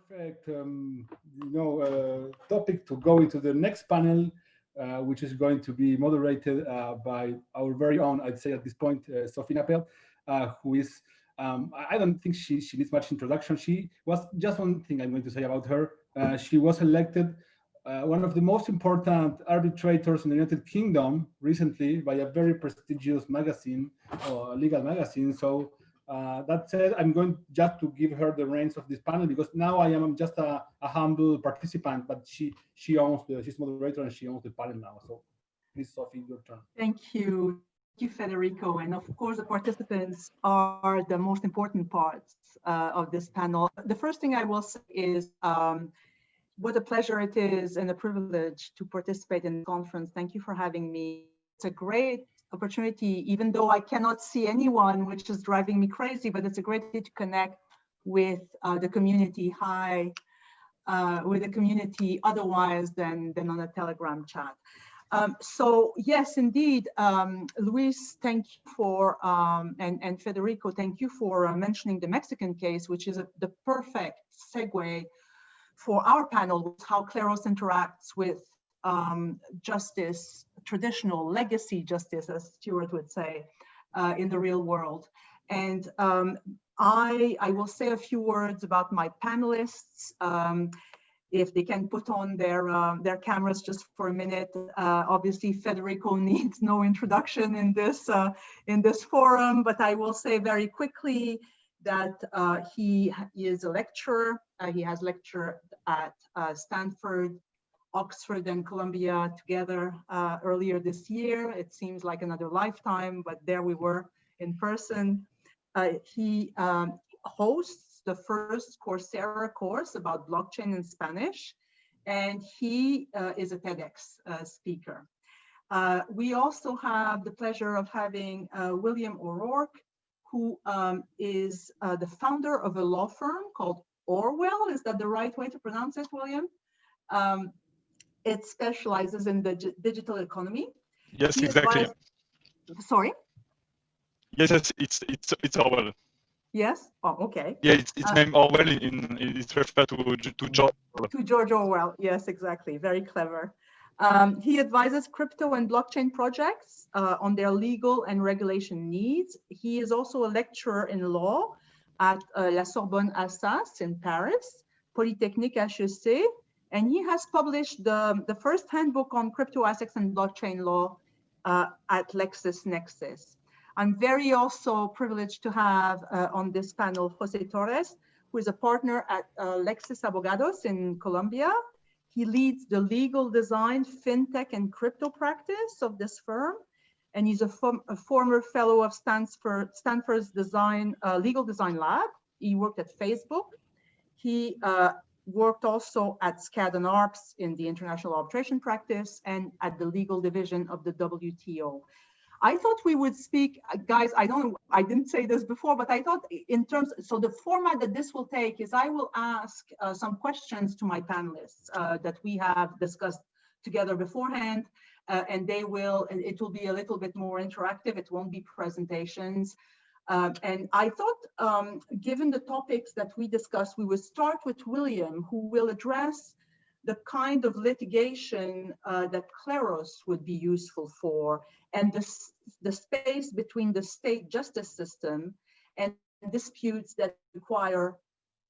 perfect, topic to go into the next panel, which is going to be moderated by our very own, I'd say at this point, Sophie Nappert, who is, I don't think she needs much introduction. She was, just one thing I'm going to say about her. She was elected one of the most important arbitrators in the United Kingdom recently by a very prestigious magazine, legal magazine. So that said, I'm going just to give her the reins of this panel because now I am just a humble participant, but she owns she's moderator and she owns the panel now. So please, Sophie, your turn. Thank you. Thank you, Federico. And of course, the participants are the most important parts of this panel. The first thing I will say is what a pleasure it is and a privilege to participate in the conference. Thank you for having me. It's a great opportunity, even though I cannot see anyone, which is driving me crazy, but it's a great way to connect with the community with the community otherwise than on a Telegram chat. So yes, indeed, Luis, thank you for, and Federico, thank you for mentioning the Mexican case, which is the perfect segue for our panel, how Kleros interacts with justice, traditional legacy justice, as Stuart would say, in the real world. And I will say a few words about my panelists. If they can put on their cameras just for a minute. Obviously, Federico needs no introduction in this forum, but I will say very quickly that he is a lecturer. He has lectured at Stanford, Oxford, and Columbia together earlier this year. It seems like another lifetime, but there we were in person. He hosts the first Coursera course about blockchain in Spanish, and he is a TEDx speaker. We also have the pleasure of having William O'Rourke, who is the founder of a law firm called Orwell. Is that the right way to pronounce it, William? It specializes in the digital economy. Yes, exactly. Sorry? Yes, it's Orwell. Yes. Oh, okay. Yeah, it's named Orwell. It's referred to George Orwell. To George Orwell. Yes, exactly. Very clever. He advises crypto and blockchain projects on their legal and regulation needs. He is also a lecturer in law at La Sorbonne Assas in Paris, Polytechnique HEC, and he has published the first handbook on crypto assets and blockchain law at LexisNexis. I'm very also privileged to have on this panel Jose Torres, who is a partner at Lexis Abogados in Colombia. He leads the legal design, fintech, and crypto practice of this firm. And he's a former fellow of Stanford's legal design lab. He worked at Facebook. He worked also at Skadden Arps in the international arbitration practice and at the legal division of the WTO. I thought we would speak, guys, I didn't say this before, but I thought in terms, so the format that this will take is I will ask some questions to my panelists that we have discussed together beforehand, and it will be a little bit more interactive. It won't be presentations. And I thought, given the topics that we discussed, we would start with William, who will address the kind of litigation that Kleros would be useful for, and the space between the state justice system and disputes that require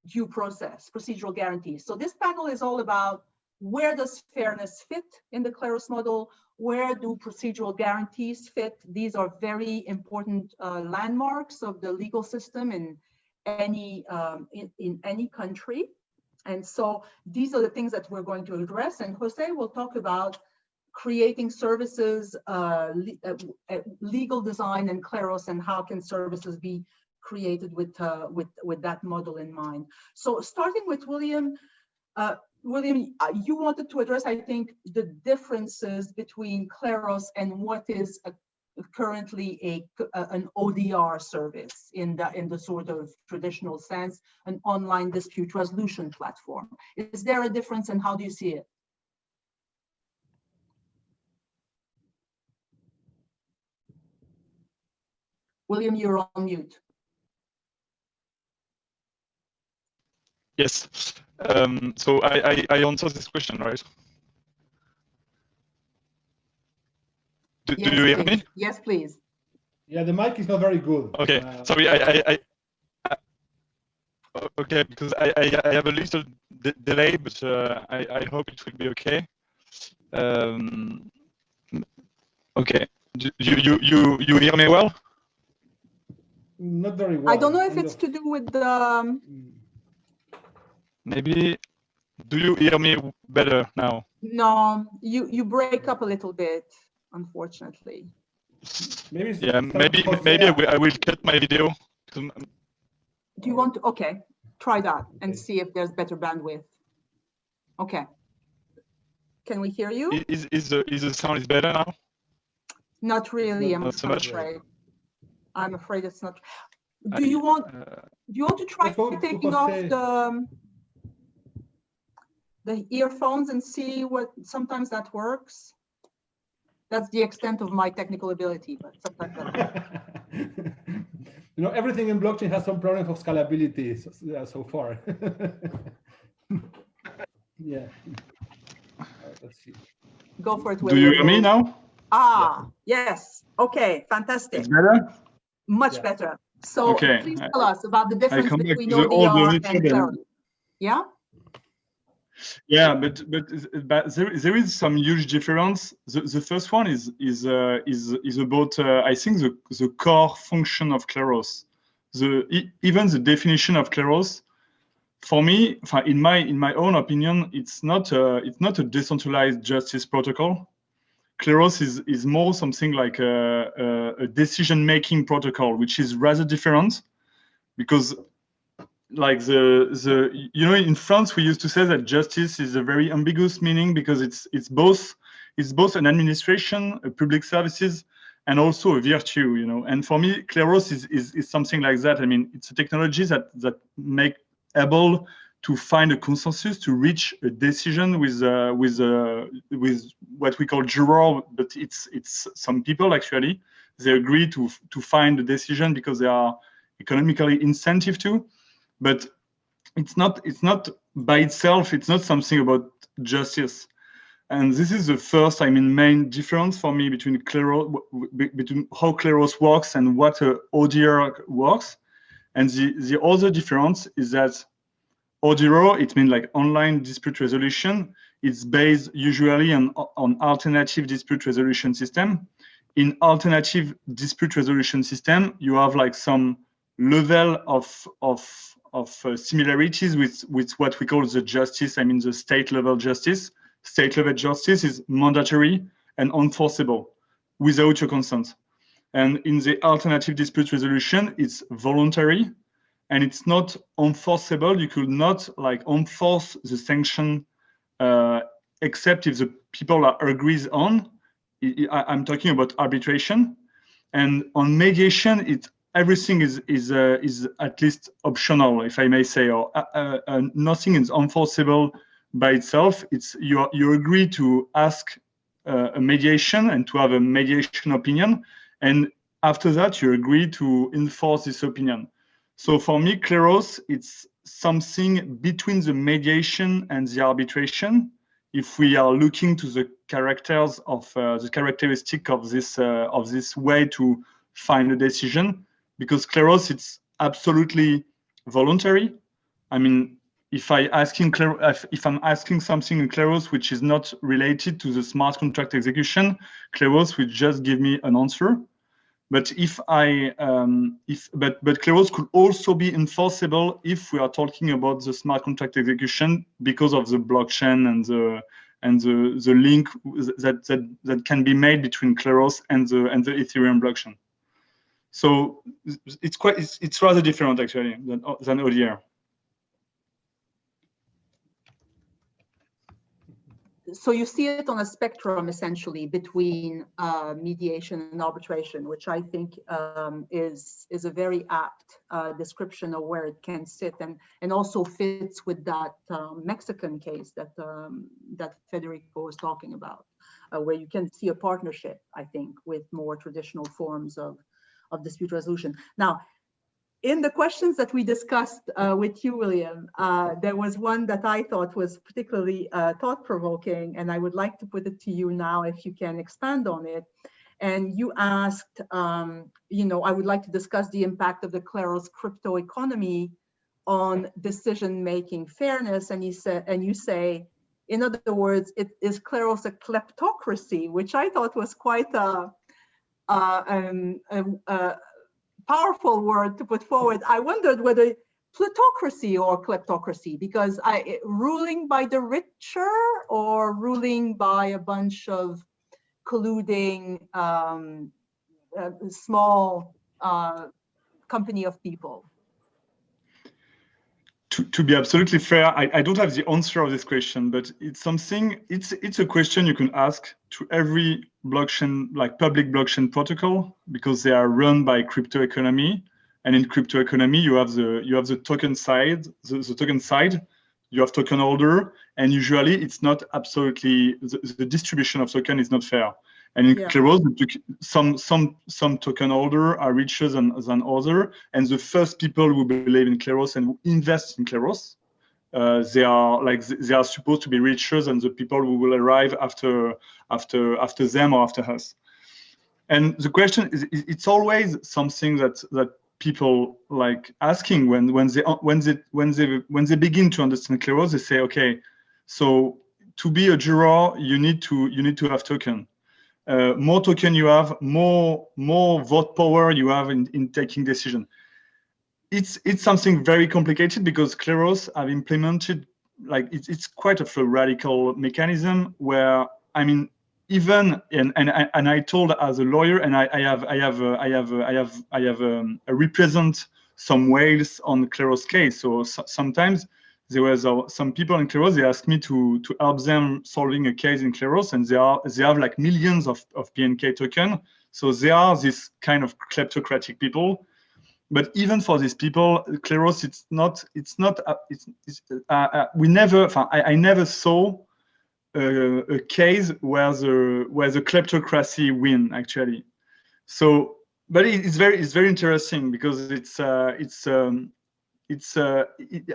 due process, procedural guarantees. So this panel is all about where does fairness fit in the Kleros model? Where do procedural guarantees fit? These are very important landmarks of the legal system in any country. And so these are the things that we're going to address. And Jose will talk about creating services, legal design and Kleros, and how can services be created with that model in mind. So starting with William, William, you wanted to address, I think, the differences between Kleros and what is currently an ODR service in the sort of traditional sense, an online dispute resolution platform. Is there a difference, and how do you see it? William, you're on mute. Yes. So I answered this question, right? Do Yes, you hear please. me? Yes, please. Yeah, the mic is not very good. Okay. Sorry, okay, because I have a little delay, but I hope it will be okay. Okay. You hear me well? Not very well. I don't know if it's to do with the. Maybe. Do you hear me better now? No, you break up a little bit, unfortunately. Maybe. Yeah, maybe I will cut my video. Do you want to? Okay, try that and see if there's better bandwidth. Okay. Can we hear you? Is the sound is better now? Not really. Not so much. I'm afraid it's not. Do you want to try taking off the earphones and see what? Sometimes that works. That's the extent of my technical ability, but sometimes that works. You know, everything in blockchain has some problems of scalability so far. Yeah. Let's see. Go for it, William. Do you hear me now? Ah, yes. Okay, fantastic. It's better? Much better. So please tell us about the difference between ODR and Kleros. Yeah? Yeah, but there is some huge difference. The first one is about I think the core function of Kleros. Even the definition of Kleros, for me, in my own opinion, it's not a decentralized justice protocol. Kleros is more something like a decision-making protocol, which is rather different, because like in France we used to say that justice is a very ambiguous meaning, because it's both an administration, a public services, and also a virtue, And for me, Kleros is something like that. I mean, it's a technology that make able to find a consensus, to reach a decision with what we call juror, but it's some people actually, they agree to find a decision because they are economically incentive to, but it's not by itself, it's not something about justice. And this is the first, main difference for me between how Kleros works and what ODR works. And the other difference is that ODR, it means like online dispute resolution. It's based usually on alternative dispute resolution system. In alternative dispute resolution system, you have like some level of similarities with what we call the justice. The state level justice. State level justice is mandatory and enforceable without your consent. And in the alternative dispute resolution, it's voluntary and it's not enforceable. You could not enforce the sanction except if the people are agrees on. I'm talking about arbitration. And on mediation, everything is at least optional, if I may say, or nothing is enforceable by itself. It's you agree to ask a mediation and to have a mediation opinion, and after that you agree to enforce this opinion. So for me, Kleros, it's something between the mediation and the arbitration. If we are looking to the characters of the characteristic of this way to find a decision, because Kleros, it's absolutely voluntary. If I'm asking something in Kleros which is not related to the smart contract execution, Kleros will just give me an answer. But but Kleros could also be enforceable if we are talking about the smart contract execution, because of the blockchain and the link that can be made between Kleros and the Ethereum blockchain. So it's rather different actually than ODR. So you see it on a spectrum essentially between mediation and arbitration, which I think is a very apt description of where it can sit, and also fits with that Mexican case that Federico was talking about, where you can see a partnership, I think, with more traditional forms of dispute resolution. Now, in the questions that we discussed with you, William, there was one that I thought was particularly thought-provoking, and I would like to put it to you now if you can expand on it. And you asked, you know, I would like to discuss the impact of the Kleros crypto economy on decision-making fairness. And you say, in other words, is Kleros a kleptocracy, which I thought was quite a powerful word to put forward. I wondered whether plutocracy or kleptocracy, because ruling by the richer or ruling by a bunch of colluding small company of people. To be absolutely fair, I don't have the answer of this question, but it's something, it's a question you can ask to every blockchain, like public blockchain protocol, because they are run by crypto economy. And in crypto economy, you have the token side, the token side, you have token holder, and usually it's not absolutely, the distribution of token is not fair. And in Kleros, some token holder are richer than other, and the first people who believe in Kleros and who invest in Kleros, they are supposed to be richer than the people who will arrive after them or after us. And the question is, it's always something that people like asking when they begin to understand Kleros. They say, okay, so to be a juror, you need to have token. More token you have, more vote power you have in taking decision. It's something very complicated because Kleros have implemented, like it's quite a radical mechanism where, I mean, even and I told as a lawyer, and I represent some whales on Kleros case. So sometimes there was some people in Kleros, they asked me to help them solving a case in Kleros, and they have like millions of PNK token. So they are this kind of kleptocratic people. But even for these people, Kleros, I never saw a case where the kleptocracy win actually. So, but it's very interesting because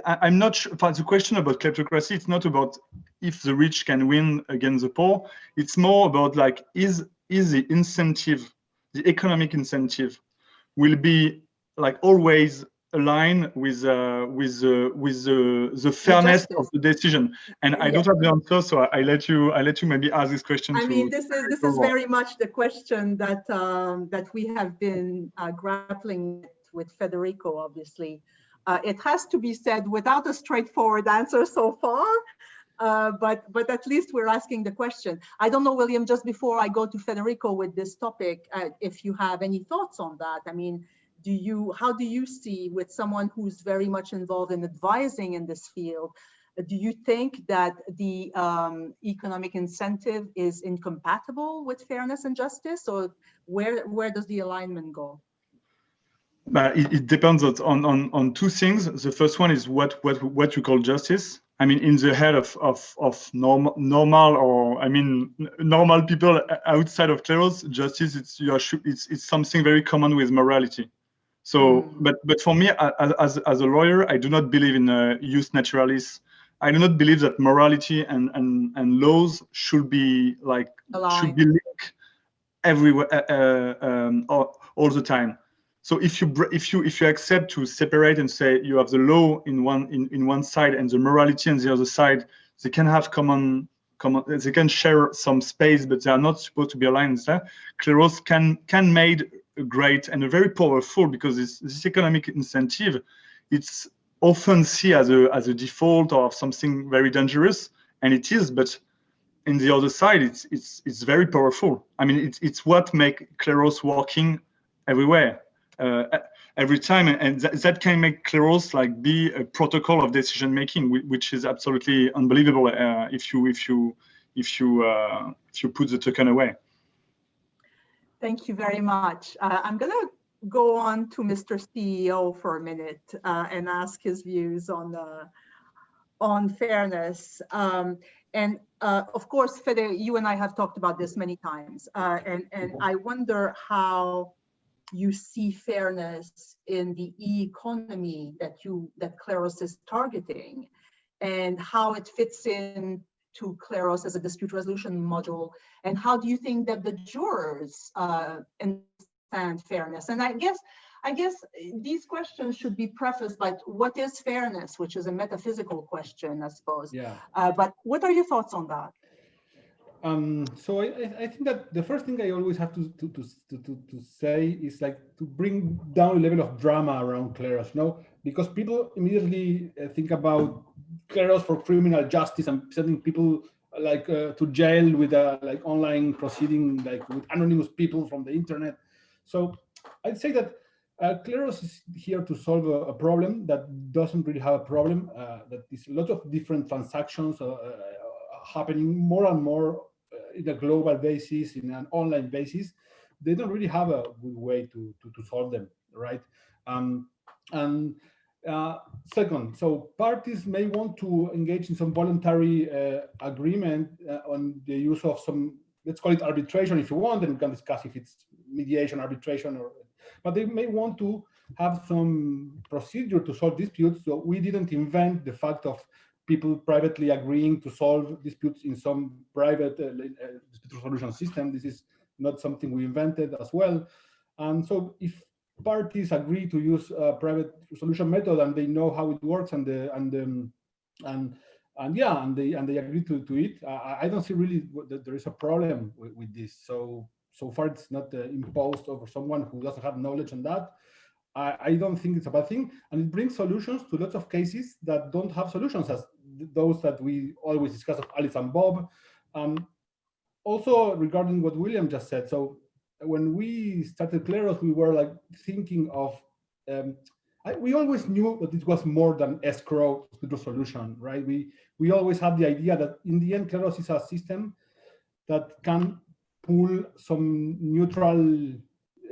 I'm not sure. The question about kleptocracy, it's not about if the rich can win against the poor. It's more about like, is the incentive, the economic incentive, will be like always aligned with the fairness of the decision. And I don't have the answer, so I let you maybe ask this question. I mean, this is very much the question that that we have been grappling with Federico, obviously. It has to be said without a straightforward answer so far, but at least we're asking the question. I don't know, William, just before I go to Federico with this topic, if you have any thoughts on that. I mean, how do you see, with someone who's very much involved in advising in this field, do you think that the economic incentive is incompatible with fairness and justice, or where does the alignment go? It depends on two things. The first one is what you call justice. I mean, in the head of normal, or I mean, normal people outside of Kleros, justice it's something very common with morality. So, but for me, as a lawyer, I do not believe in jus naturalis. I do not believe that morality and laws should be linked everywhere all the time. So if you accept to separate and say you have the law in one side and the morality on the other side, they can have common they can share some space, but they are not supposed to be aligned. Kleros can made a great and a very powerful, because this economic incentive, it's often seen as a default or something very dangerous, and it is, but in the other side, it's very powerful. I mean, it's what makes Kleros working everywhere. Every time, and that can make Kleros like be a protocol of decision making, which is absolutely unbelievable if you put the token away. Thank you very much. I'm going to go on to Mr. CEO for a minute and ask his views on fairness. And of course, Fede, you and I have talked about this many times, and I wonder how you see fairness in the e-economy that Kleros is targeting, and how it fits in to Kleros as a dispute resolution module, and how do you think that the jurors understand fairness? And I guess these questions should be prefaced by what is fairness, which is a metaphysical question, I suppose. Yeah. But what are your thoughts on that? So I think that the first thing I always have to say is like to bring down a level of drama around Kleros, because people immediately think about Kleros for criminal justice and sending people like to jail with a like online proceeding, like with anonymous people from the internet. So I'd say that Kleros is here to solve a problem that doesn't really have a problem. That is a lot of different transactions happening more and more in a global basis, in an online basis. They don't really have a good way to solve them, right? And second, so parties may want to engage in some voluntary agreement on the use of some, let's call it arbitration if you want, and we can discuss if it's mediation, arbitration, but they may want to have some procedure to solve disputes. So we didn't invent the fact of people privately agreeing to solve disputes in some private dispute resolution system. This is not something we invented as well. And so if parties agree to use a private resolution method and they know how it works and they agree to it, I don't see really that there is a problem with this. So far it's not imposed over someone who doesn't have knowledge on that. I don't think it's a bad thing, and it brings solutions to lots of cases that don't have solutions, as those that we always discuss of Alice and Bob. Also regarding what William just said, so when we started Kleros, we were like thinking of, we always knew that it was more than escrow solution, right? We always had the idea that in the end, Kleros is a system that can pull some neutral,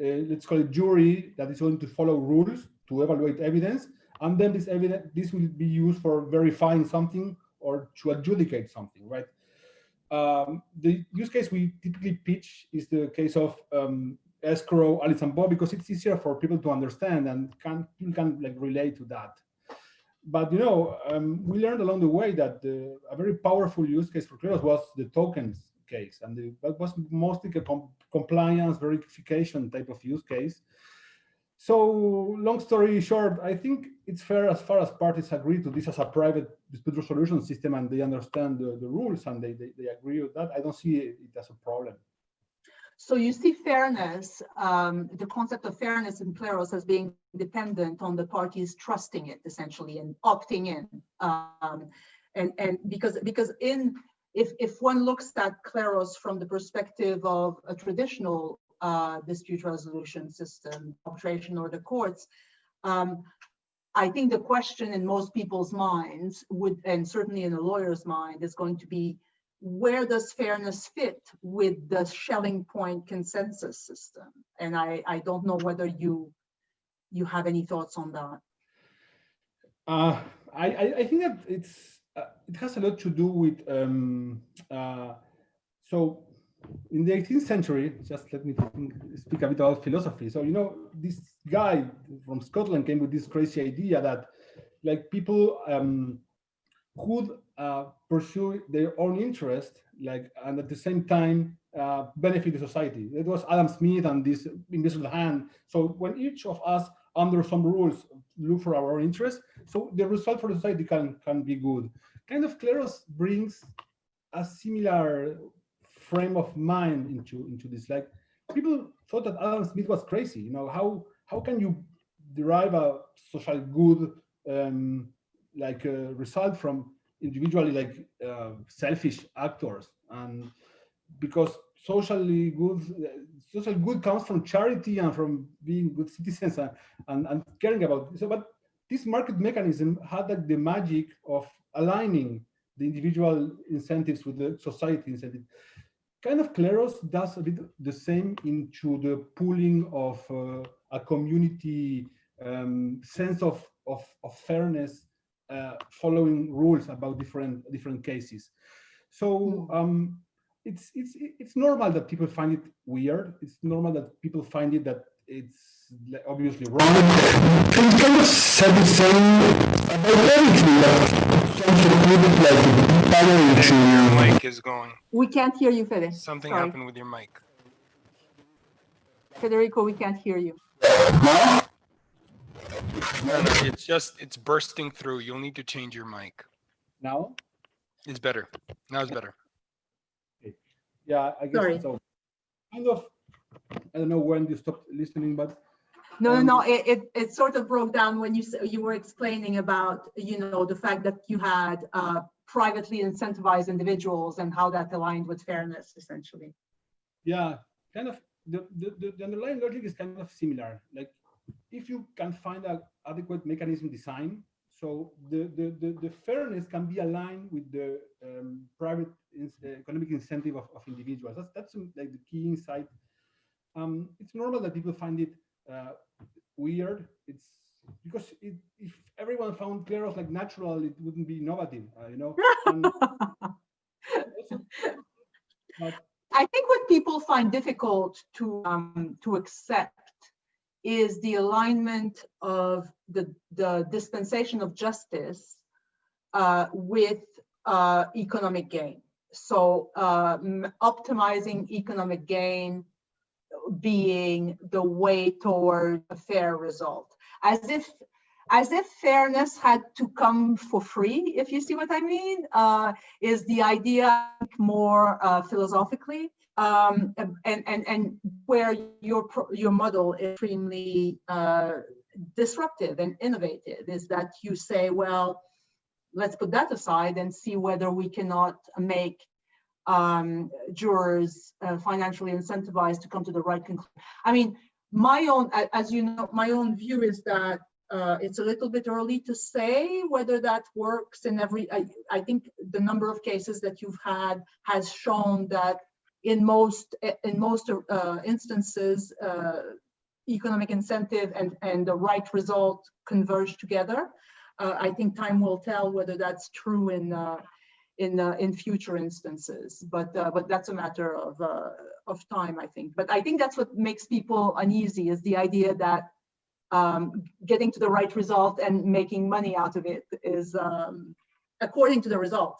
let's call it jury, that is going to follow rules to evaluate evidence, and then this will be used for verifying something or to adjudicate something, right? The use case we typically pitch is the case of escrow, Alice and Bob, because it's easier for people to understand and people can like relate to that. But we learned along the way that a very powerful use case for Kleros was the tokens case, and that was mostly a compliance verification type of use case. So long story short, I think it's fair as far as parties agree to this as a private dispute resolution system and they understand the rules and they agree with that. I don't see it as a problem. So you see fairness, the concept of fairness in Kleros as being dependent on the parties trusting it essentially and opting in, and because if one looks at Kleros from the perspective of a traditional dispute resolution system, arbitration or the courts, I think the question in most people's minds and certainly in a lawyer's mind, is going to be, where does fairness fit with the Schelling point consensus system? And I don't know whether you have any thoughts on that. I think that it has a lot to do with so in the 18th century, just let me speak a bit about philosophy. So this guy from Scotland came with this crazy idea that like people could pursue their own interest, and at the same time benefit the society. It was Adam Smith and this invisible hand. So when each of us, under some rules, look for our own interest, so the result for the society can be good. Kind of Kleros brings a similar frame of mind into this. Like people thought that Adam Smith was crazy. How can you derive a social good result from individually selfish actors? And because social good comes from charity and from being good citizens and caring about it. So, but this market mechanism had the magic of aligning the individual incentives with the society incentive. Kind of Kleros does a bit the same into the pooling of a community sense of fairness, following rules about different cases. So it's normal that people find it weird. It's normal that people find it that it's obviously wrong. Can you kind of said the same about everything, like Your mic is going. We can't hear you, Fede. Something Sorry. happened with your mic. Federico, we can't hear you. No, it's bursting through. You'll need to change your mic. Now? It's better. Now it's better. Okay. Yeah, I guess Sorry. so. Kind of, I don't know when you stopped listening, but No. It sort of broke down when you were explaining about, the fact that you had privately incentivized individuals and how that aligned with fairness, essentially. yeah, kind of the underlying logic is kind of similar. Like if you can find an adequate mechanism design, so the fairness can be aligned with the private economic incentive of individuals. That's like the key insight. It's normal that people find it weird. It's because if everyone found Kleros like natural, it wouldn't be innovative, And also, but I think what people find difficult to accept is the alignment of the dispensation of justice with economic gain. So optimizing economic gain being the way toward a fair result, as if fairness had to come for free, if you see what I mean, is the idea more philosophically, and where your model is extremely disruptive and innovative, is that you say, well, let's put that aside and see whether we cannot make jurors financially incentivized to come to the right conclusion. I mean, my own view is that it's a little bit early to say whether that works in every. I think the number of cases that you've had has shown that in most instances, economic incentive and the right result converge together. I think time will tell whether that's true in future instances, but that's a matter of time, I think. But I think that's what makes people uneasy, is the idea that getting to the right result and making money out of it is according to the result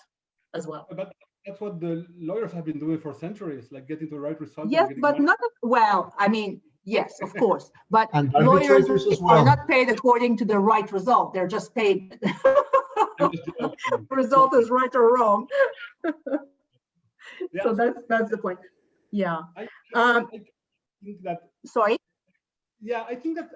as well. But that's what the lawyers have been doing for centuries, like getting to the right result. Yes, but money. not well. I mean, yes, of course, but And lawyers arbitrators as well. are not paid according to the right result. They're just paid. Result is right or wrong. Yeah. So that's the point. Yeah. I think that. Sorry. Yeah, I think that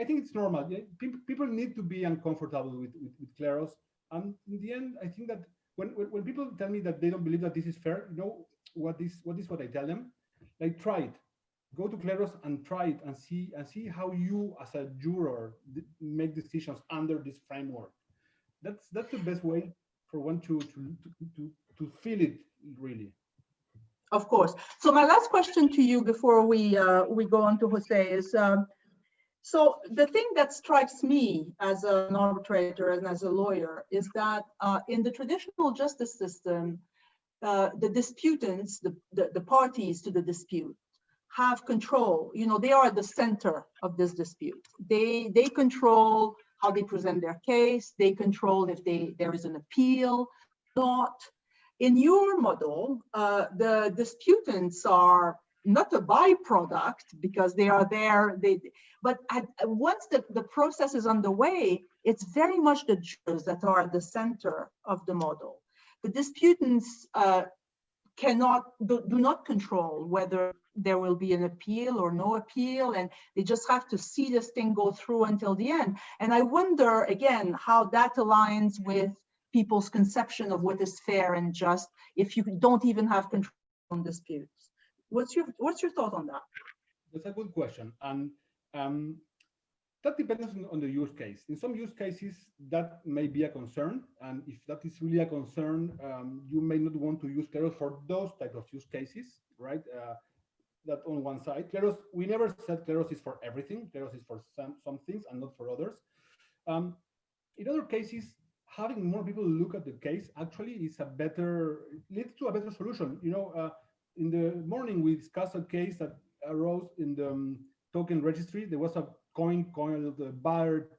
I think it's normal. Yeah, people need to be uncomfortable with Kleros, and in the end, I think that when people tell me that they don't believe that this is fair, what I tell them? Like, try it. Go to Kleros and try it and see how you as a juror make decisions under this framework. That's the best way for one to feel it really. Of course. So my last question to you before we go on to Jose is, so the thing that strikes me as an arbitrator and as a lawyer is that in the traditional justice system, the disputants, the parties to the dispute, have control. They are at the center of this dispute. They control how they present their case. They control if there is an appeal, not. In your model, the disputants are not a byproduct because they are there. But once the process is underway, it's very much the jurors that are at the center of the model. The disputants do not control whether there will be an appeal or no appeal, and they just have to see this thing go through until the end. And I wonder again how that aligns with people's conception of what is fair and just if you don't even have control on disputes. What's your thought on that? That's a good question, and that depends on the use case. In some use cases, that may be a concern, and if that is really a concern, you may not want to use Kleros for those type of use cases, right? That on one side, Kleros, we never said Kleros is for everything. Kleros is for some things and not for others. In other cases, having more people look at the case actually is leads to a better solution. In the morning we discussed a case that arose in the token registry, there was a coin, the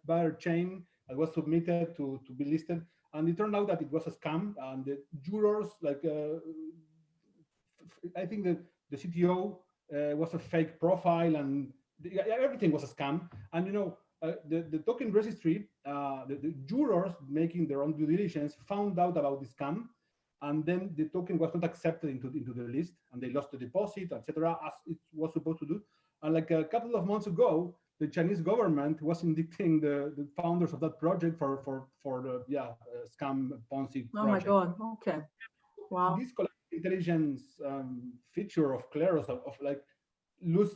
buyer chain that was submitted to be listed, and it turned out that it was a scam. And the jurors, like I think the CTO was a fake profile, and everything was a scam. And the token registry, the jurors making their own due diligence found out about the scam, and then the token was not accepted into the list, and they lost the deposit, etc., as it was supposed to do. And like a couple of months ago, the Chinese government was indicting the founders of that project for the scam Ponzi project. Oh my God! Okay, wow. This collective intelligence feature of Kleros of like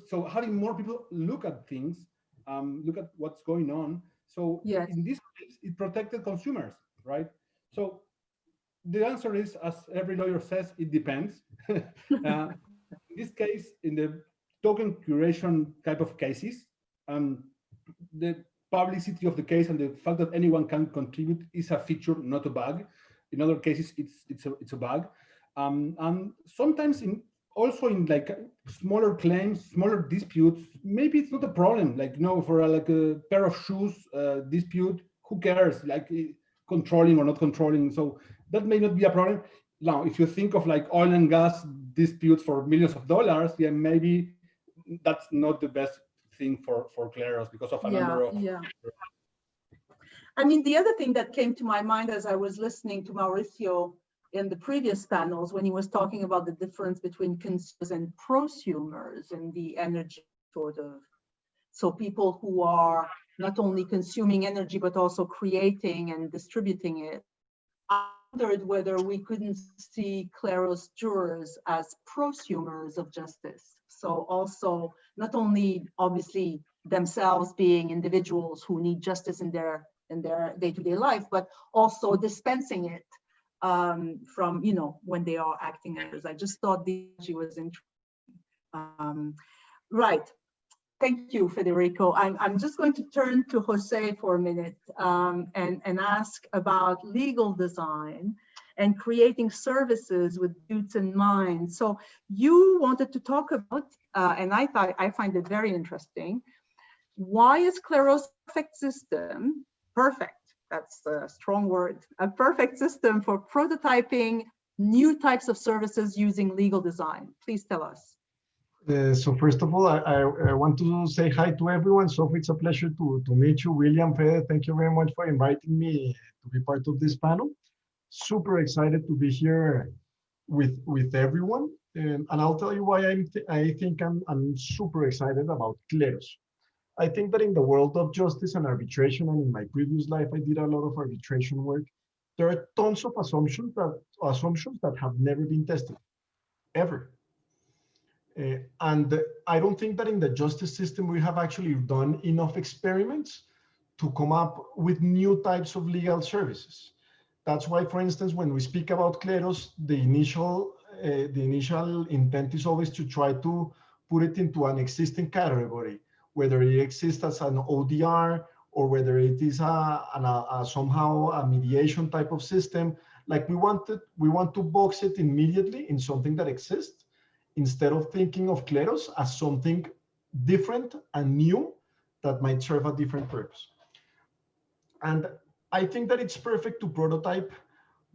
so having more people look at things, look at what's going on. So yes. In this case, it protected consumers, right? So the answer is, as every lawyer says, it depends. In this case, in the token curation type of cases, the publicity of the case and the fact that anyone can contribute is a feature, not a bug. In other cases, it's a bug. And sometimes also in like smaller claims, smaller disputes, maybe it's not a problem. Like for like a pair of shoes dispute, who cares? Like controlling or not controlling. So that may not be a problem. Now, if you think of like oil and gas disputes for millions of dollars, yeah, maybe that's not the best thing for Kleros because of a number of. Yeah. I mean, the other thing that came to my mind as I was listening to Mauricio in the previous panels, when he was talking about the difference between consumers and prosumers and the energy sort of, so people who are not only consuming energy, but also creating and distributing it. I wondered whether we couldn't see Kleros jurors as prosumers of justice. So also not only obviously themselves being individuals who need justice in their day-to-day life, but also dispensing it from, when they are acting as. I just thought the energy was interesting. Right. Thank you, Federico. I'm just going to turn to Jose for a minute and ask about legal design and creating services with disputes in mind. So you wanted to talk about, and I find it very interesting, why is Kleros perfect, that's a strong word, a perfect system for prototyping new types of services using legal design? Please tell us. So first of all, I want to say hi to everyone. Sophie, it's a pleasure to meet you. William, Fede, thank you very much for inviting me to be part of this panel. Super excited to be here with everyone. And I'll tell you why I think I'm super excited about Kleros. I think that in the world of justice and arbitration, and in my previous life, I did a lot of arbitration work. There are tons of assumptions that have never been tested, ever. And I don't think that in the justice system, we have actually done enough experiments to come up with new types of legal services. That's why, for instance, when we speak about Kleros, the initial intent is always to try to put it into an existing category, whether it exists as an ODR or whether it is somehow a mediation type of system. Like we want to box it immediately in something that exists, instead of thinking of Kleros as something different and new that might serve a different purpose. And I think that it's perfect to prototype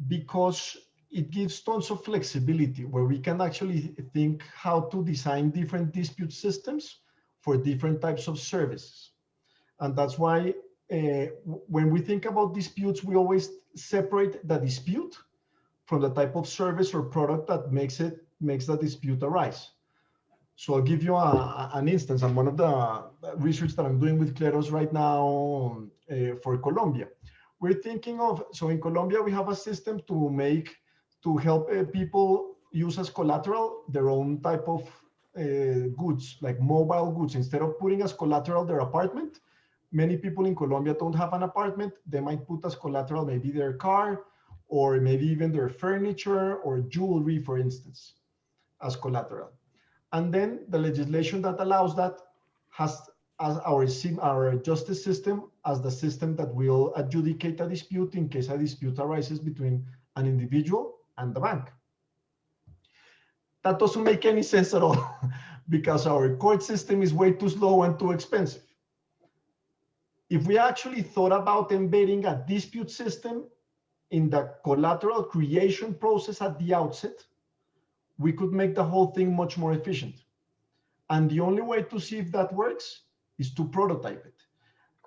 because it gives tons of flexibility where we can actually think how to design different dispute systems for different types of services. And that's why when we think about disputes, we always separate the dispute from the type of service or product that makes the dispute arise. So I'll give you an instance. And one of the research that I'm doing with Kleros right now for Colombia, we're thinking of, so in Colombia, we have a system to help people use as collateral their own type of goods, like mobile goods. Instead of putting as collateral their apartment, many people in Colombia don't have an apartment. They might put as collateral maybe their car, or maybe even their furniture or jewelry, for instance, as collateral. And then the legislation that allows that has as our justice system as the system that will adjudicate a dispute in case a dispute arises between an individual and the bank. That doesn't make any sense at all, because our court system is way too slow and too expensive. If we actually thought about embedding a dispute system in the collateral creation process at the outset, we could make the whole thing much more efficient. And the only way to see if that works is to prototype it.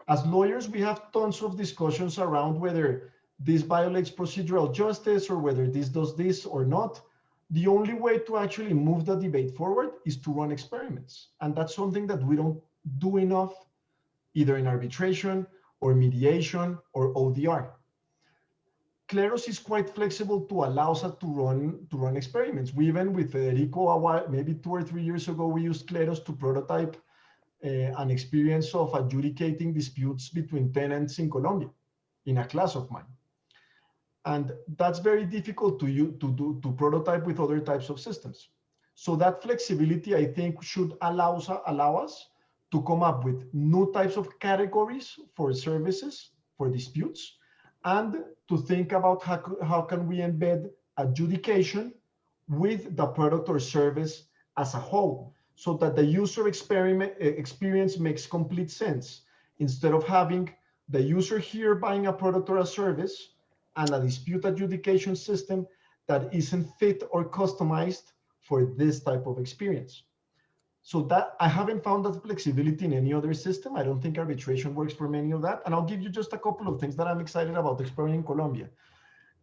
As lawyers, we have tons of discussions around whether this violates procedural justice or whether this does this or not. The only way to actually move the debate forward is to run experiments. And that's something that we don't do enough, either in arbitration or mediation or ODR. Kleros is quite flexible to allow us to run experiments. We even with Federico, a while, maybe 2 or 3 years ago, we used Kleros to prototype an experience of adjudicating disputes between tenants in Colombia in a class of mine. And that's very difficult to prototype with other types of systems. So that flexibility, I think, should allow us to come up with new types of categories for services, for disputes, and to think about how can we embed adjudication with the product or service as a whole, so that the user experience makes complete sense, instead of having the user here buying a product or a service and a dispute adjudication system that isn't fit or customized for this type of experience. So that I haven't found that flexibility in any other system. I don't think arbitration works for many of that. And I'll give you just a couple of things that I'm excited about exploring in Colombia.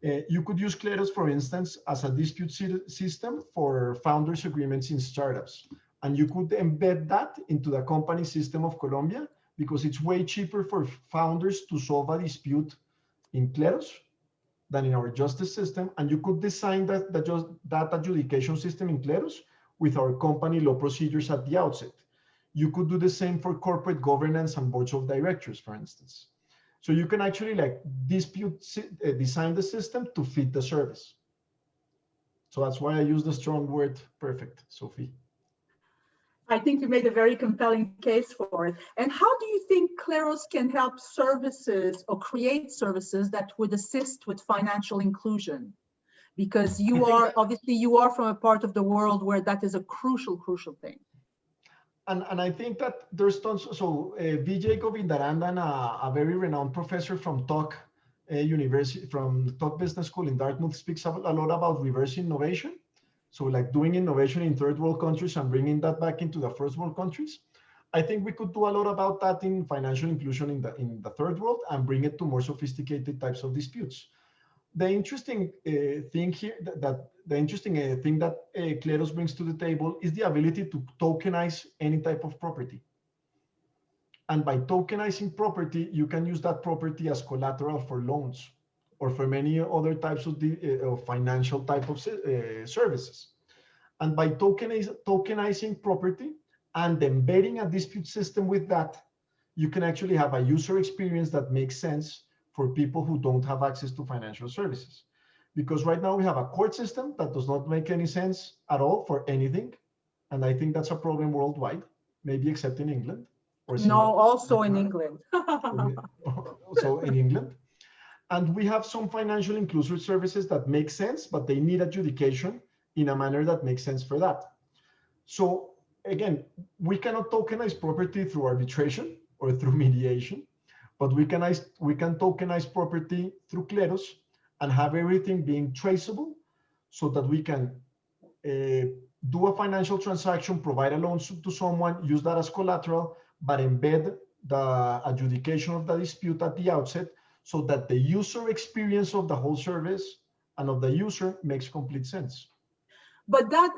You could use Kleros, for instance, as a dispute system for founders agreements in startups. And you could embed that into the company system of Colombia, because it's way cheaper for founders to solve a dispute in Kleros than in our justice system. And you could design that adjudication system in Kleros with our company law procedures at the outset. You could do the same for corporate governance and boards of directors, for instance. So you can actually design the system to fit the service. So that's why I use the strong word perfect, Sophie. I think you made a very compelling case for it. And how do you think Kleros can help services or create services that would assist with financial inclusion? Because you are from a part of the world where that is a crucial thing. And I think that there's tons. So Vijay Govindarandan, a very renowned professor from Tuck University, from Tuck Business School in Dartmouth, speaks a lot about reverse innovation. So like doing innovation in third world countries and bringing that back into the first world countries. I think we could do a lot about that in financial inclusion in the third world and bring it to more sophisticated types of disputes. The interesting thing here, the interesting thing that Kleros brings to the table is the ability to tokenize any type of property. And by tokenizing property, you can use that property as collateral for loans or for many other types of financial type of services. And by tokenizing property and embedding a dispute system with that, you can actually have a user experience that makes sense for people who don't have access to financial services. Because right now we have a court system that does not make any sense at all for anything. And I think that's a problem worldwide, maybe except in England. Or no, also in England. So in England. And we have some financial inclusive services that make sense, but they need adjudication in a manner that makes sense for that. So again, we cannot tokenize property through arbitration or through mediation, but we can tokenize property through Kleros and have everything being traceable so that we can do a financial transaction, provide a loan to someone, use that as collateral, but embed the adjudication of the dispute at the outset so that the user experience of the whole service and of the user makes complete sense. But that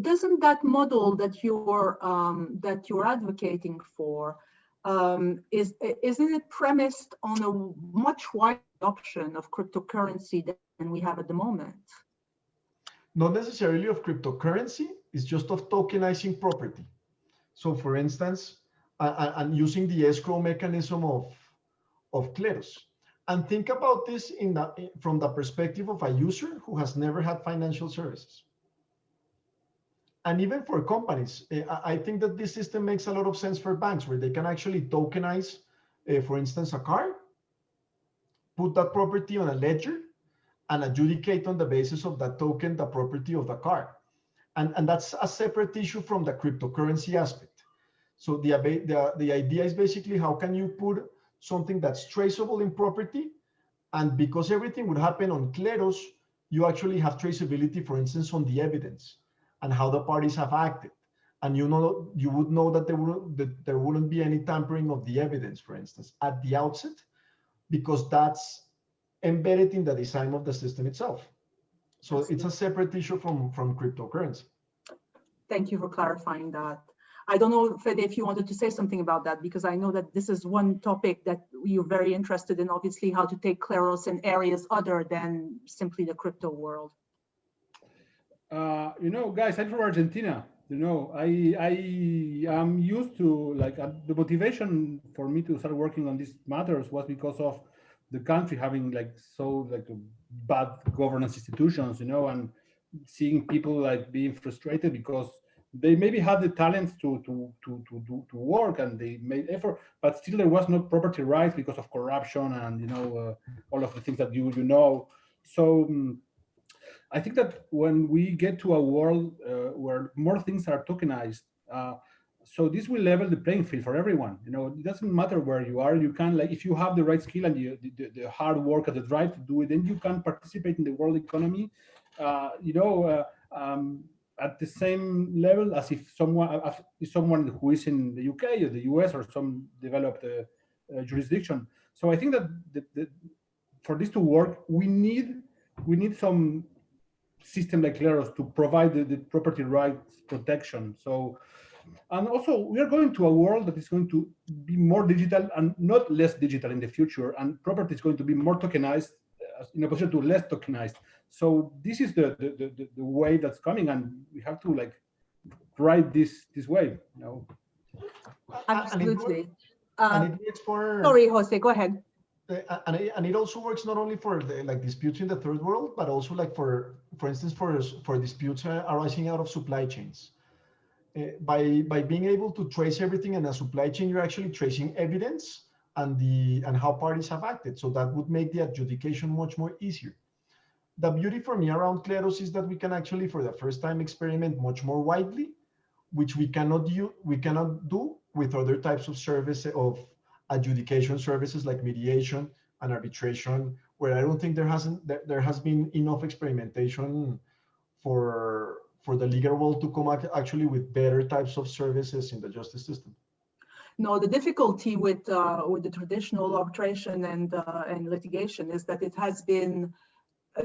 doesn't that model that you're advocating for, isn't it premised on a much wider adoption of cryptocurrency than we have at the moment? Not necessarily of cryptocurrency, it's just of tokenizing property. So for instance, and using the escrow mechanism of Kleros. And think about this from the perspective of a user who has never had financial services. And even for companies, I think that this system makes a lot of sense for banks where they can actually tokenize, for instance, a car, put that property on a ledger and adjudicate on the basis of that token, the property of the car. And that's a separate issue from the cryptocurrency aspect. So the idea is basically how can you put something that's traceable in property, and because everything would happen on Kleros, you actually have traceability, for instance, on the evidence and how the parties have acted. And you would know that there wouldn't be any tampering of the evidence, for instance, at the outset, because that's embedded in the design of the system itself. So it's a separate issue from cryptocurrency. Thank you for clarifying that. I don't know, Fede, if you wanted to say something about that, because I know that this is one topic that you're very interested in, obviously, how to take Kleros in areas other than simply the crypto world. You know, guys, I'm from Argentina. You know, I am used to, like, the motivation for me to start working on these matters was because of the country having bad governance institutions, you know, and seeing people like being frustrated because they maybe had the talents to work and they made effort, but still there was no property rights because of corruption and, you know, all of the things that you know. So I think that when we get to a world where more things are tokenized, so this will level the playing field for everyone. You know, it doesn't matter where you are. You can, like, if you have the right skill and the hard work and the drive to do it, then you can participate in the world economy. You know, at the same level as if someone who is in the UK or the US or some developed jurisdiction. So I think that for this to work, we need some system like Kleros to provide the property rights protection. So, and also we are going to a world that is going to be more digital and not less digital in the future, and property is going to be more tokenized in opposition to less tokenized. So this is the way that's coming, and we have to, like, ride this way, you know. Absolutely. And it works for, sorry, Jose, go ahead. And it also works not only for like disputes in the third world, but also like for instance, for disputes arising out of supply chains. By being able to trace everything in a supply chain, you're actually tracing evidence and how parties have acted. So that would make the adjudication much more easier. The beauty for me around Kleros is that we can actually, for the first time, experiment much more widely, which we cannot do with other types of service of adjudication services like mediation and arbitration, where I don't think there has been enough experimentation for the legal world to come actually with better types of services in the justice system. No, the difficulty with the traditional arbitration and litigation is that it has been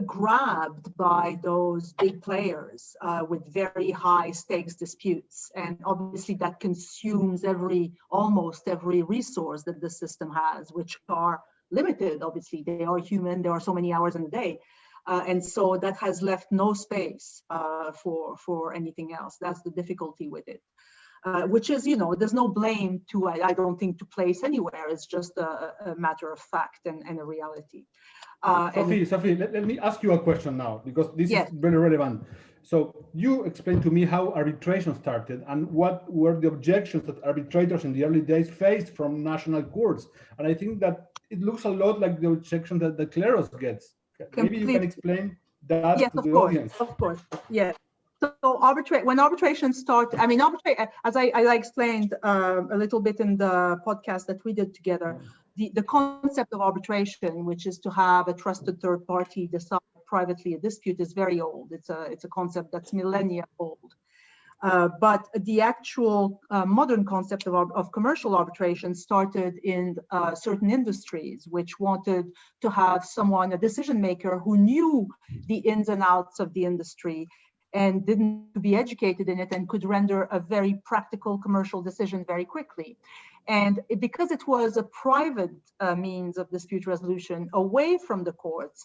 grabbed by those big players with very high stakes disputes, and obviously that consumes almost every resource that the system has, which are limited. Obviously, they are human. There are so many hours in a day, and so that has left no space for anything else. That's the difficulty with it. Which is, you know, there's no blame to, I don't think, to place anywhere. It's just a matter of fact and a reality. Sophie, let me ask you a question now, because this is very relevant. So you explained to me how arbitration started and what were the objections that arbitrators in the early days faced from national courts. And I think that it looks a lot like the objection that the Kleros gets. Maybe you can explain that to the audience. Of course, yes. So when arbitration started, I mean, as I explained a little bit in the podcast that we did together, the concept of arbitration, which is to have a trusted third party decide privately a dispute, is very old. It's a concept that's millennia old. But the actual modern concept of commercial arbitration started in certain industries, which wanted to have a decision maker who knew the ins and outs of the industry and didn't be educated in it and could render a very practical commercial decision very quickly. And because it was a private means of dispute resolution away from the courts,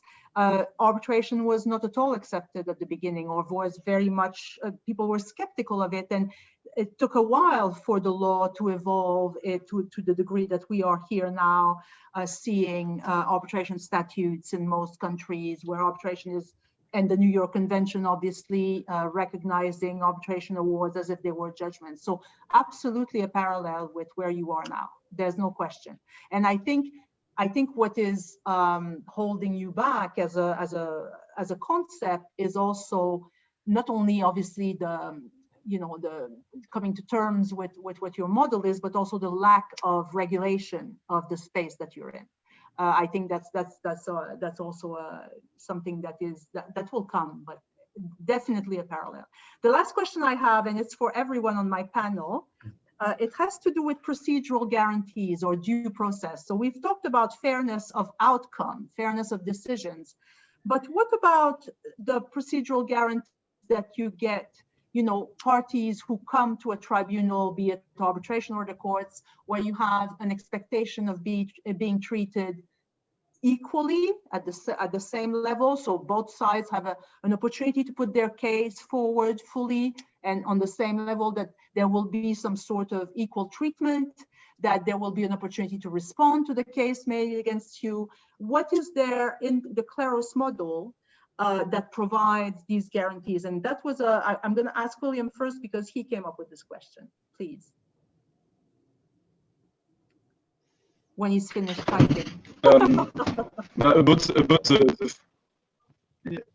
arbitration was not at all accepted at the beginning, or was very much, people were skeptical of it. And it took a while for the law to evolve to the degree that we are here now, seeing arbitration statutes in most countries where arbitration is, and the New York Convention, obviously, recognizing arbitration awards as if they were judgments. So absolutely a parallel with where you are now. There's no question. And I think what is holding you back as a concept is also not only obviously the coming to terms with what your model is, but also the lack of regulation of the space that you're in. I think that's also something that will come, but definitely a parallel. The last question I have, and it's for everyone on my panel, it has to do with procedural guarantees or due process. So we've talked about fairness of outcome, fairness of decisions, but what about the procedural guarantees that you get, parties who come to a tribunal, be it arbitration or the courts, where you have an expectation of being treated equally at the same level, so both sides have an opportunity to put their case forward fully and on the same level, that there will be some sort of equal treatment, that there will be an opportunity to respond to the case made against you. What is there in the Kleros model that provides these guarantees? And that was I'm going to ask William first because he came up with this question. Please. When he's finished typing.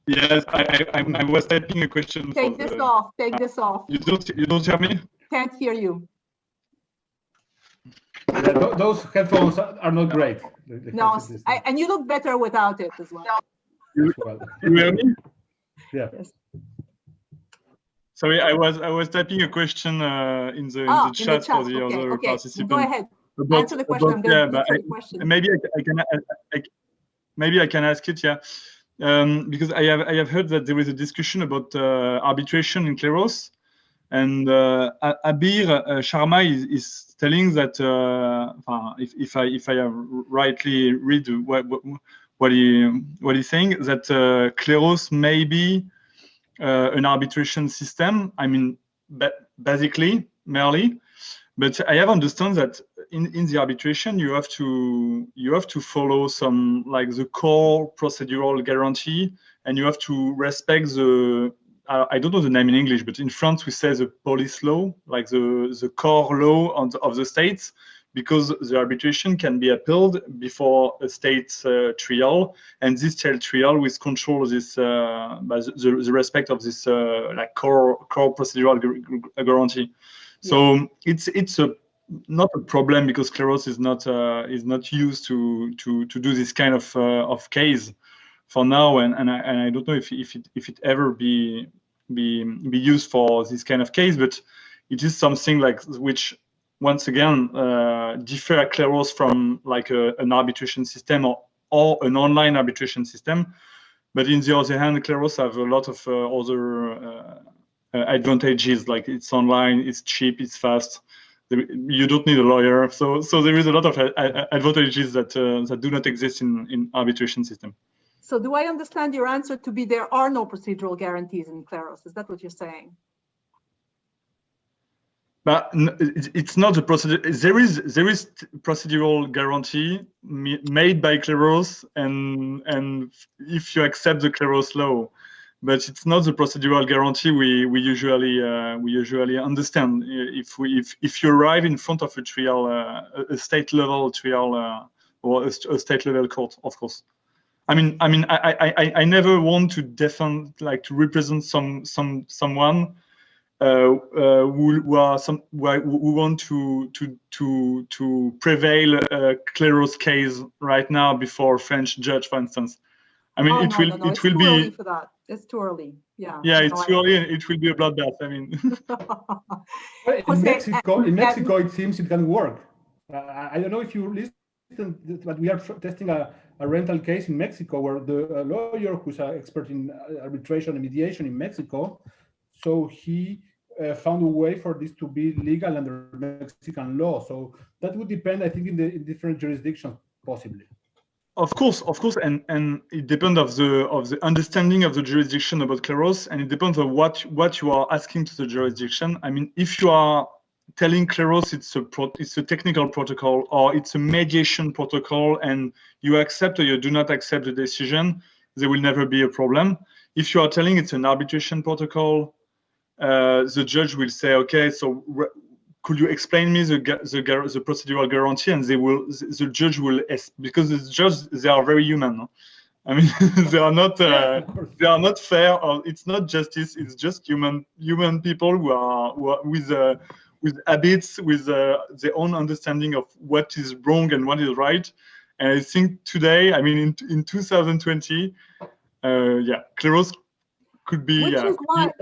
Yes, I was typing a question. Take this off. Take this off. You don't hear me? Can't hear you. Those headphones are not great. No, and you look better without it as well. You hear me? Yeah. Yes. Sorry, I was typing a question in the chat for the other participants. Go ahead. Answer the question. I'm going to answer the question. Maybe I can ask it. Yeah, because I have heard that there is a discussion about arbitration in Kleros, and Abir Sharma is telling that if I have rightly read what he's saying, that Kleros may be an arbitration system. I mean, basically, merely. But I have understood that in the arbitration you have to follow some, like, the core procedural guarantee, and you have to respect the I don't know the name in English, but in France we say the police law, like the core law of the states, because the arbitration can be appealed before a state's trial, and this trial will control this the respect of this like core procedural guarantee. So it's not a problem, because Kleros is not used to do this kind of case for now, and I don't know if it ever be used for this kind of case, but it is something like which once again differ Kleros from like an arbitration system or an online arbitration system. But in the other hand, Kleros have a lot of other advantages, like it's online, it's cheap, it's fast. You don't need a lawyer, so there is a lot of advantages that do not exist in arbitration system. So do I understand your answer to be there are no procedural guarantees in Kleros? Is that what you're saying? But it's not a procedure. There is procedural guarantee made by Kleros, and if you accept the Kleros law, but it's not the procedural guarantee we usually understand. If you arrive in front of a trial, a state level trial, or a state level court, of course. I mean, I never want to defend, like, to represent someone who want to prevail a Kleros case right now before a French judge, for instance. I mean, it will be early for that. It's too early. Yeah. Yeah, it's too early, and it will be a bloodbath. I mean, in Mexico, it seems it can work. I don't know if you listen, but we are testing a rental case in Mexico where the lawyer who's an expert in arbitration and mediation in Mexico, so he found a way for this to be legal under Mexican law. So that would depend, I think, in different jurisdictions, possibly. Of course, and it depends of the understanding of the jurisdiction about Kleros, and it depends on what you are asking to the jurisdiction. I mean, if you are telling Kleros it's a technical protocol or it's a mediation protocol, and you accept or you do not accept the decision, there will never be a problem. If you are telling it's an arbitration protocol, the judge will say, okay, so could you explain me the procedural guarantee? And the judge will, because the judge, they are very human. I mean, they are not of course. they are not fair, or it's not justice. It's just human people who are with habits, with their own understanding of what is wrong and what is right. And I think today, I mean, in 2020, yeah, Kleros could be. Which is why,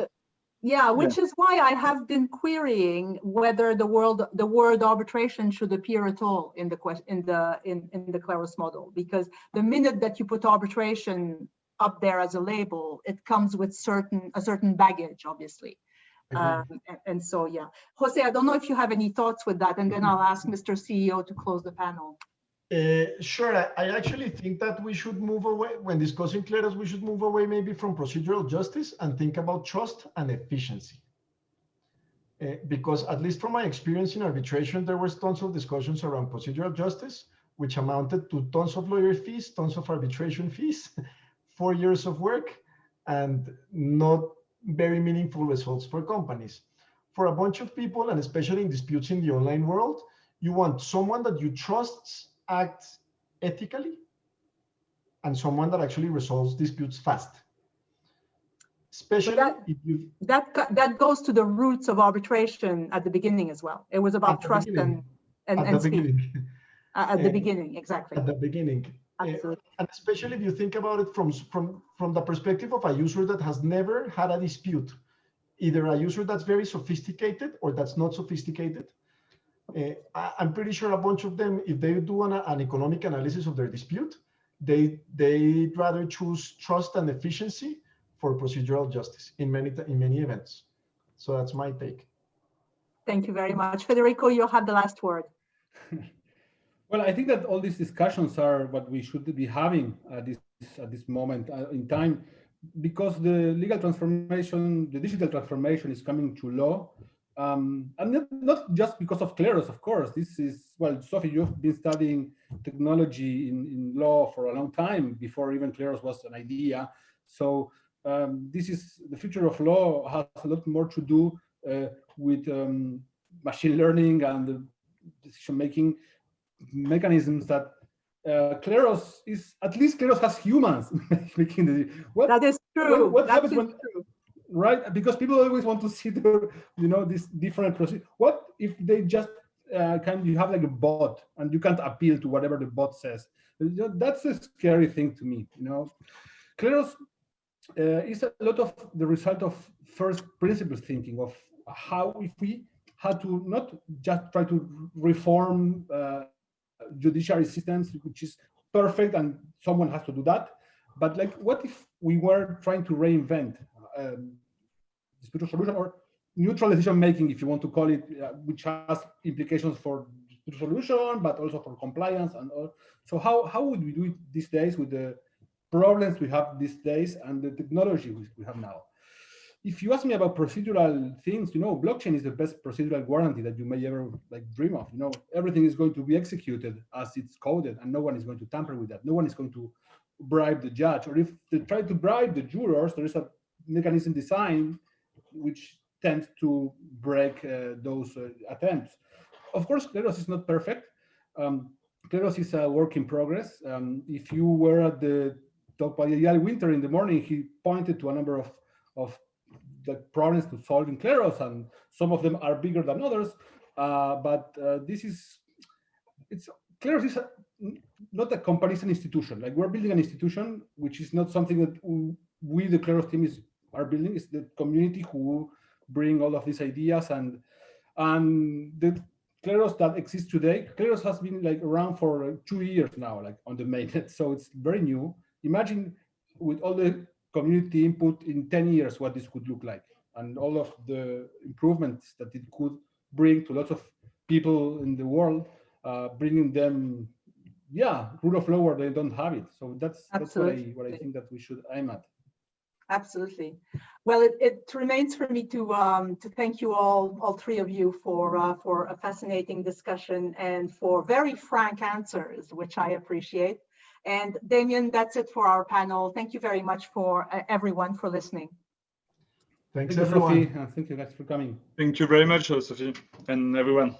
which is why I have been querying whether the word arbitration should appear at all in the Kleros model, because the minute that you put arbitration up there as a label, it comes with a certain baggage, obviously. And so, yeah. Jose, I don't know if you have any thoughts with that, and then I'll ask Mr. CEO to close the panel. Sure. I actually think that we should move away, when discussing Kleros, we should move away maybe from procedural justice and think about trust and efficiency. Because at least from my experience in arbitration, there was tons of discussions around procedural justice, which amounted to tons of lawyer fees, tons of arbitration fees, 4 years of work, and not very meaningful results for companies. For a bunch of people, and especially in disputes in the online world, you want someone that you trust acts ethically and someone that actually resolves disputes fast. Especially if you... That goes to the roots of arbitration at the beginning as well. It was about trust and speed. At the beginning, exactly. At the beginning. Absolutely. And especially if you think about it from the perspective of a user that has never had a dispute, either a user that's very sophisticated or that's not sophisticated. I'm pretty sure a bunch of them, if they do an economic analysis of their dispute, they'd rather choose trust and efficiency for procedural justice in many events. So that's my take. Thank you very much. Federico, you'll have the last word. Well, I think that all these discussions are what we should be having at this moment in time, because the legal transformation, the digital transformation is coming to law. And not just because of Kleros, of course. This is, well, Sophie, you've been studying technology in law for a long time, before even Kleros was an idea. So this is, the future of law has a lot more to do with machine learning and the decision-making mechanisms that Kleros is, at least Kleros has humans making the, that is true. What happens when, right? Because people always want to see the, this different process. What if they just you have like a bot and you can't appeal to whatever the bot says? That's a scary thing to me. Kleros is a lot of the result of first principles thinking of how, if we had to not just try to reform judiciary systems, which is perfect and someone has to do that, but like, what if we were trying to reinvent dispute resolution or neutral decision making, if you want to call it, which has implications for dispute resolution, but also for compliance and all. So how would we do it these days with the problems we have these days and the technology we have now? If you ask me about procedural things, blockchain is the best procedural guarantee that you may ever dream of. Everything is going to be executed as it's coded, and no one is going to tamper with that. No one is going to bribe the judge, or if they try to bribe the jurors, there is a mechanism designed which tends to break those attempts. Of course, Kleros is not perfect. Kleros is a work in progress. If you were at the talk by Eyal Winter in the morning, he pointed to a number of the problems to solve in Kleros, and some of them are bigger than others. But Kleros is not a company, it's an institution. Like, we're building an institution, which is not something that we, the Kleros team, are building. It's the community who bring all of these ideas, and the Kleros that exists today. Kleros has been around for 2 years now, on the mainnet, so it's very new. Imagine with all the community input in 10 years what this could look like, and all of the improvements that it could bring to lots of people in the world, bringing them, rule of law where they don't have it. So that's what I think that we should aim at. Absolutely. Well, it remains for me to thank you all three of you for a fascinating discussion and for very frank answers, which I appreciate. And Damien, that's it for our panel. Thank you very much for everyone for listening. Thanks, Thank you, everyone. Sophie, and thank you guys for coming. Thank you very much, Sophie, and everyone.